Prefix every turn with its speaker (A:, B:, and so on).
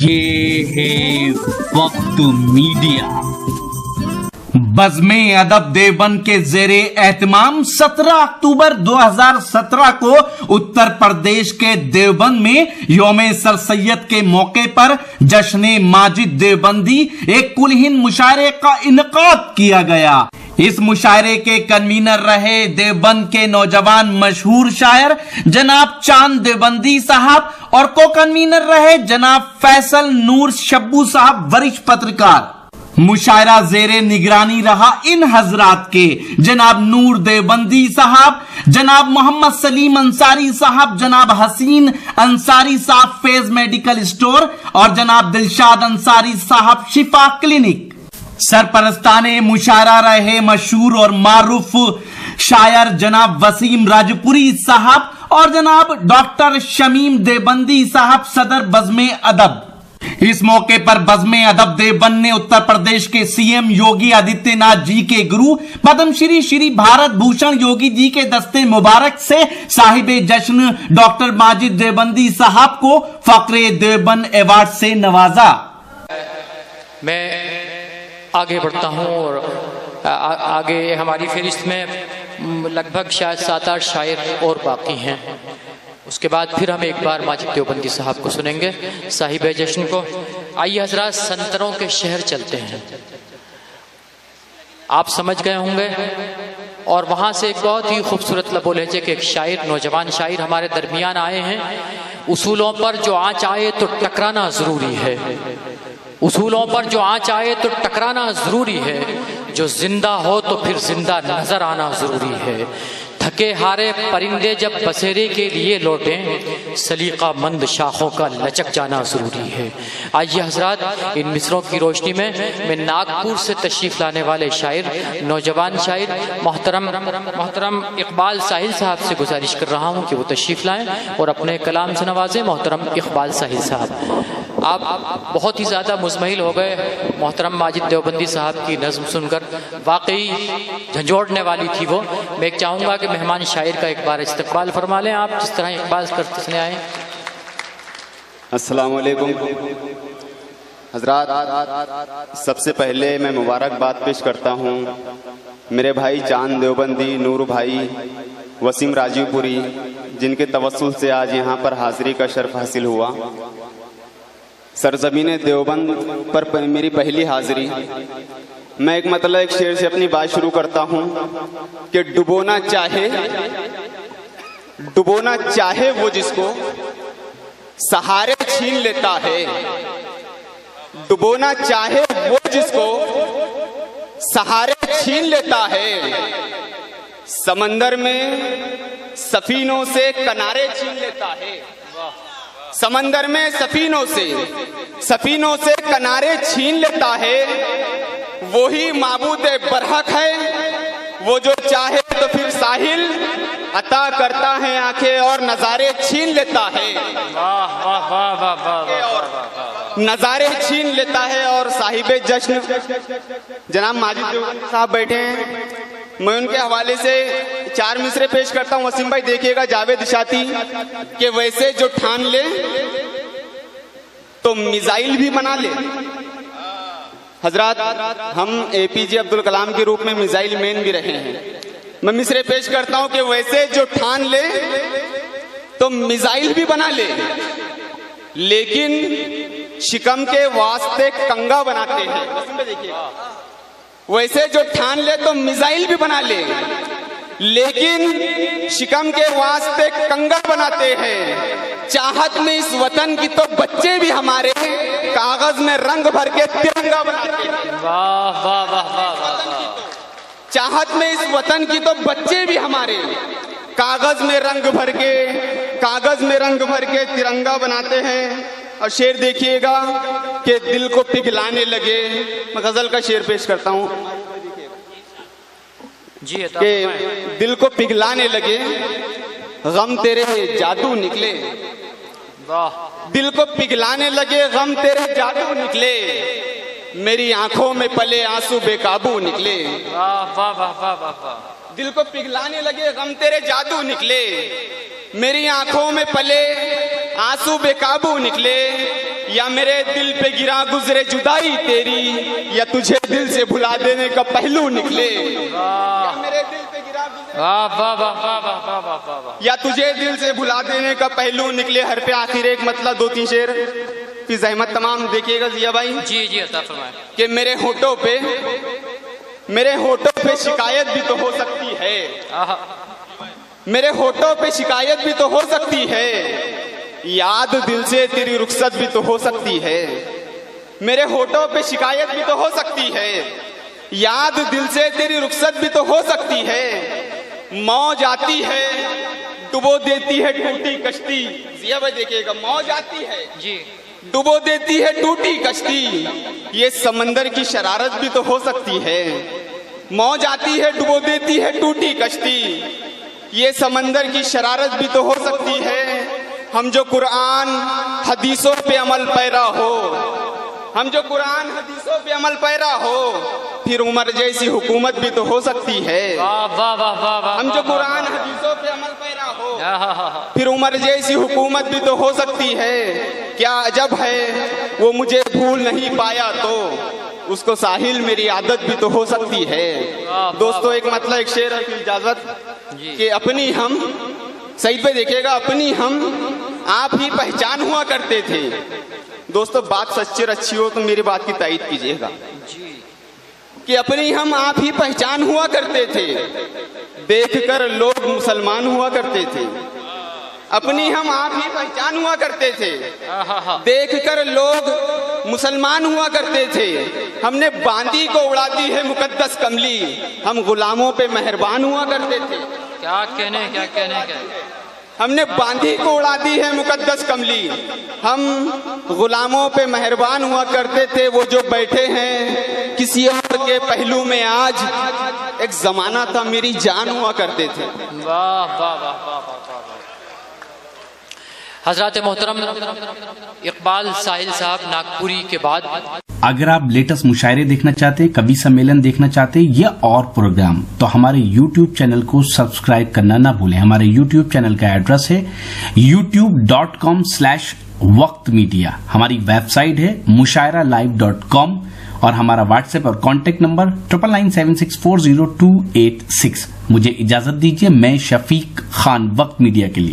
A: ये है वक्त मीडिया। बज़्मे अदब देवबंद के जेरे एहतमाम 17 अक्टूबर 2017 को उत्तर प्रदेश के देवबंद में यौम सर सैयद के मौके पर जश्न माजिद देवबंदी एक कुलहीन मुशायरे का इनकाद किया गया। इस मुशायरे के कन्वीनर रहे देवबंद के नौजवान मशहूर शायर जनाब चांद देवबंदी साहब और को कन्वीनर रहे जनाब फैसल नूर शब्बू साहब वरिष्ठ पत्रकार। मुशायरा जेरे निगरानी रहा इन हजरात के जनाब नूर देवबंदी साहब, जनाब मोहम्मद सलीम अंसारी साहब, जनाब हसीन अंसारी साहब फेज मेडिकल स्टोर और जनाब दिलशाद अंसारी साहब शिफा क्लिनिक। सरपरस्ताने मुशायरा रहे मशहूर और मारूफ शायर जनाब वसीम राजपुरी साहब और जनाब डॉक्टर शमीम देवबंदी साहब सदर बज़्मे अदब। इस मौके पर बज़्मे अदब देवबंद ने उत्तर प्रदेश के सीएम योगी आदित्यनाथ जी के गुरु पद्मश्री श्री भारत भूषण योगी जी के दस्ते मुबारक से साहिबे जश्न डॉक्टर माजिद देवबंदी साहब को फक्रे देवबंद अवार्ड से नवाजा।
B: मैं आगे बढ़ता हूं और आगे हमारी फहरिस्त में लगभग शायद 7-8 शायर और बाकी हैं। उसके बाद फिर हम एक बार माजिद देवबंदी साहब को सुनेंगे, साहिब जश्न को। आइए हजरात, संतरों के शहर चलते हैं। आप समझ गए होंगे और वहाँ से एक बहुत ही खूबसूरत लबो लहजे के एक शायर, नौजवान शायर हमारे दरमियान आए हैं। उसूलों पर जो आँच आए तो टकराना ज़रूरी है, उसूलों पर जो आँच आए तो टकराना ज़रूरी है, जो जिंदा हो तो फिर जिंदा नजर आना ज़रूरी है। थके हारे परिंदे जब बसेरे के लिए लौटें, सलीका मंद शाखों का लचक जाना ज़रूरी है। आइए हजरात, इन मिसरों की रोशनी में मैं नागपुर से तशरीफ़ लाने वाले शायर, नौजवान शायर मोहतरम इकबाल साहिल साहब से गुजारिश कर रहा हूँ कि वो तशरीफ़ लाएँ और अपने कलाम से नवाजें। मोहतरम इकबाल साहिल साहब, आप बहुत ही ज़्यादा मुज़महिल हो गए मोहतरम माजिद देवबंदी साहब की नज़्म सुनकर, वाकई झंझोड़ने वाली थी वो। मैं चाहूँगा कि मेहमान शायर का एक बार इस्तकबाल फरमा लें, आप जिस तरह इकबाल करते आए।
C: अस्सलाम वालेकुम हजरात, सबसे पहले मैं मुबारकबाद पेश करता हूँ मेरे भाई चांद देवबंदी, नूर भाई, वसीम राजपुरी, जिनके तवस्सुल से आज यहाँ पर हाजिरी का शर्फ हासिल हुआ। सरजमीन देवबंद पर मेरी पहली हाजिरी। मैं एक मतलब एक शेर से अपनी बात शुरू करता हूँ कि डुबोना चाहे वो जिसको सहारे छीन लेता है, डुबोना चाहे वो जिसको सहारे छीन लेता है, समंदर में सफीनों से किनारे छीन लेता है, समंदर में सफीनों से किनारे छीन लेता है। वही माबूद बरहक है, वो जो चाहे तो फिर साहिल अता करता है आंखें और नजारे छीन लेता है। वाह वाह वाह वाह वाह, नजारे छीन लेता है। और साहिबे जश्न जनाब माजिद देवबंदी साहब बैठे हैं, मैं उनके हवाले से 4 मिसरे पेश करता हूँ। वसीम भाई देखिएगा, जावेद इशाती कि वैसे जो ठान ले तो मिसाइल भी बना ले। हजरात, हम APJ अब्दुल कलाम के रूप में मिसाइल मैन भी रहे हैं। मैं मिसरे पेश करता हूं कि वैसे जो ठान ले तो मिसाइल भी बना ले, लेकिन शिकम के वास्ते कंगा बनाते हैं। देखिए, वैसे जो ठान ले तो मिसाइल भी बना ले, लेकिन शिकम के वास्ते कंगा बनाते हैं। चाहत में इस वतन की तो बच्चे भी हमारे कागज में रंग भर के तिरंगा बनाते हैं। वाह वाह वाह वाह। चाहत में इस वतन की तो बच्चे भी हमारे कागज में रंग भर के तिरंगा बनाते हैं। और शेर देखिएगा कि दिल को पिघलाने लगे। मैं गजल का शेर पेश करता हूँ कि दिल को पिघलाने लगे, गम तेरे जादू निकले। दिल को पिघलाने लगे, गम तेरे जादू निकले, मेरी आंखों में पले आंसू बेकाबू निकले। वाह वाह वाह वाह वाह। दिल को पिघलाने लगे, गम तेरे जादू निकले, मेरी आंखों में पले आंसू बेकाबू निकले। या मेरे दिल पे गिरा गुजरे जुदाई तेरी, या तुझे दिल से भुला देने का पहलू निकले, या मेरे दिल पे गिरा गुजरे, या तुझे दिल से भुला देने का पहलू निकले। हर पे आखिर एक मतलब 2-3 शेर की जहमत तमाम देखिएगा जिया भाई।
B: जी जी अता फरमाएं।
C: कि मेरे होठों पे शिकायत भी तो हो सकती है, मेरे होठों पे शिकायत भी तो हो सकती है, याद दिल से तेरी रुखसत भी तो हो सकती है। मेरे होठों पे शिकायत भी तो हो सकती है, याद दिल से तेरी रुखसत भी तो हो सकती है। मौज आती है डुबो देती है टूटी कश्ती, जिया भाई देखिएगा, मौज आती है
B: जी
C: डुबो देती है टूटी कश्ती, ये समंदर की शरारत भी तो हो सकती है। मौज आती है डुबो देती है टूटी कश्ती, ये समंदर की शरारत भी तो हो सकती है। हम जो कुरान हदीसों पे अमल पैरा हो, हम जो कुरान हदीसों पे अमल पैरा हो, फिर उमर जैसी हुकूमत भी तो हो सकती है। हम जो कुरान हदीसों पे अमल पैरा हो, फिर उमर जैसी हुकूमत भी तो हो सकती है। क्या अजब है वो मुझे भूल नहीं पाया तो उसको साहिल मेरी आदत भी तो हो सकती है। दोस्तों एक मतलब एक शेर की इजाजत कि अपनी हम सही पे देखिएगा, अपनी हम आप ही पहचान हुआ करते थे। दोस्तों बात सच्ची और अच्छी हो तो मेरी बात की तायीद कीजिएगा कि अपनी हम आप ही पहचान हुआ करते थे, देखकर लोग मुसलमान हुआ करते थे। अपनी हम आप ही पहचान हुआ करते थे, देखकर लोग मुसलमान हुआ करते थे। हमने बांदी को उड़ा दी है मुकद्दस कमली, हम गुलामों पे मेहरबान हुआ करते थे।
B: क्या कहने क्या
C: हमने बांदी को उड़ा दी है मुकद्दस कमली, हम गुलामों पे मेहरबान हुआ करते थे। वो जो बैठे हैं किसी और के पहलू में, आज एक जमाना था मेरी जान हुआ करते थे।
B: वाह वाह वाह वाह वाह। हजरत मोहतरम इकबाल साहिल साहब नागपुरी के बाद
A: अगर आप लेटेस्ट मुशायरे देखना चाहते हैं, कवि सम्मेलन देखना चाहते हैं या और प्रोग्राम, तो हमारे YouTube चैनल को सब्सक्राइब करना ना भूलें। हमारे YouTube चैनल का एड्रेस है youtube.com/वक्त मीडिया। हमारी वेबसाइट है mushairalive.com और हमारा व्हाट्सएप और कॉन्टेक्ट नंबर 9997640286। मुझे इजाजत दीजिए, मैं शफीक खान, वक्त मीडिया के लिए।